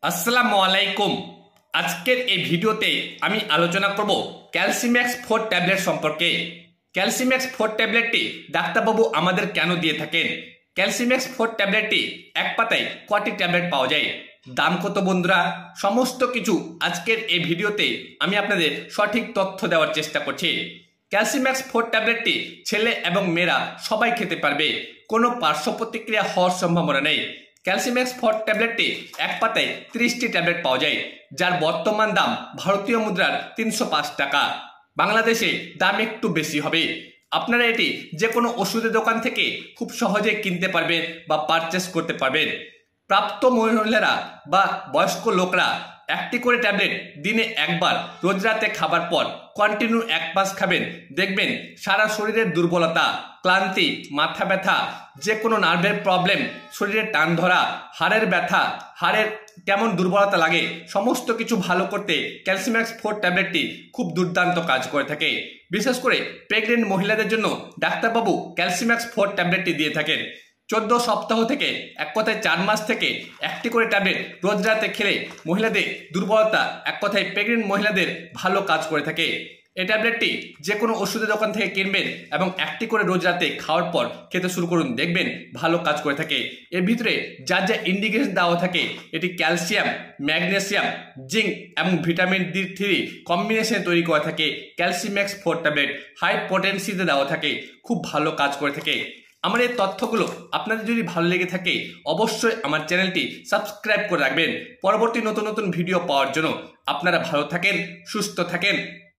আসসালামু আলাইকুম। আজকের এই ভিডিওতে আমি আলোচনা করব ক্যালসিম্যাক্স 4 ট্যাবলেট সম্পর্কে। ক্যালসিম্যাক্স 4 ট্যাবলেটটি ডাক্তারবাবু আমাদের কেন দিয়ে থাকেন, ক্যালসিম্যাক্স 4 ট্যাবলেটটি এক পাতায় কয়টি ট্যাবলেট পাওয়া যায়, দাম কত বন্ধুরা, সমস্ত কিছু আজকের এই ভিডিওতে আমি আপনাদের সঠিক তথ্য দেওয়ার চেষ্টা করছি। ক্যালসিম্যাক্স 4 ট্যাবলেটটি ছেলে এবং মেয়েরা সবাই খেতে পারবে, কোনো পার্শ্ব প্রতিক্রিয়া হওয়ার সম্ভাবনা নেই। ক্যালসিম্যাক্স 4 ট্যাবলেটটি এক পাতায় 30টি ট্যাবলেট পাওয়া যায়, যার বর্তমান দাম ভারতীয় মুদ্রার 305 টাকা। বাংলাদেশে দাম একটু বেশি হবে। আপনারা এটি যে কোনো ওষুধের দোকান থেকে খুব সহজে কিনতে পারবেন বা পারচেস করতে পারবেন। প্রাপ্ত মহিলারা বা বয়স্ক লোকরা একটি করে ট্যাবলেট দিনে একবার রোজ রাতে খাবার পর কন্টিনিউ 1 মাস খাবেন, দেখবেন সারা শরীরের দুর্বলতা, ক্লান্তি, মাথা ব্যথা, যে কোনো নার্ভের প্রবলেম, শরীরে টান ধরা, হাড়ের ব্যথা, হাড়ের কেমন দুর্বলতা লাগে, সমস্ত কিছু ভালো করতে ক্যালসিম্যাক্স 4 ট্যাবলেটটি খুব দুর্দান্ত কাজ করে থাকে। বিশেষ করে প্রেগনেন্ট মহিলাদের জন্য ডাক্তারবাবু ক্যালসিম্যাক্স 4 ট্যাবলেটটি দিয়ে থাকেন। 14 সপ্তাহ থেকে এক কথায় 4 মাস থেকে একটি করে ট্যাবলেট রোজ রাতে খেলে মহিলাদের দুর্বলতা, এক কথায় প্রেগনেন্ট মহিলাদের ভালো কাজ করে থাকে। এই ট্যাবলেটটি যে কোনো ওষুধের দোকান থেকে কিনবেন এবং একটি করে রোজ রাতে খাওয়ার পর খেতে শুরু করুন, দেখবেন ভালো কাজ করে থাকে। এর ভিতরে যা যা ইন্ডিকেশন দেওয়া থাকে, এটি ক্যালসিয়াম, ম্যাগনেসিয়াম, জিঙ্ক এবং ভিটামিন D3 কম্বিনেশনে তৈরি করা থাকে। ক্যালসিম্যাক্স 4 ট্যাবলেট হাই পটেন্সিতে দেওয়া থাকে, খুব ভালো কাজ করে থাকে। আমার এই তথ্যগুলো আপনাদের যদি ভালো লেগে থাকে অবশ্যই আমার চ্যানেলটি সাবস্ক্রাইব করে রাখবেন পরবর্তী নতুন নতুন ভিডিও পাওয়ার জন্য। আপনারা ভালো থাকেন, সুস্থ থাকেন।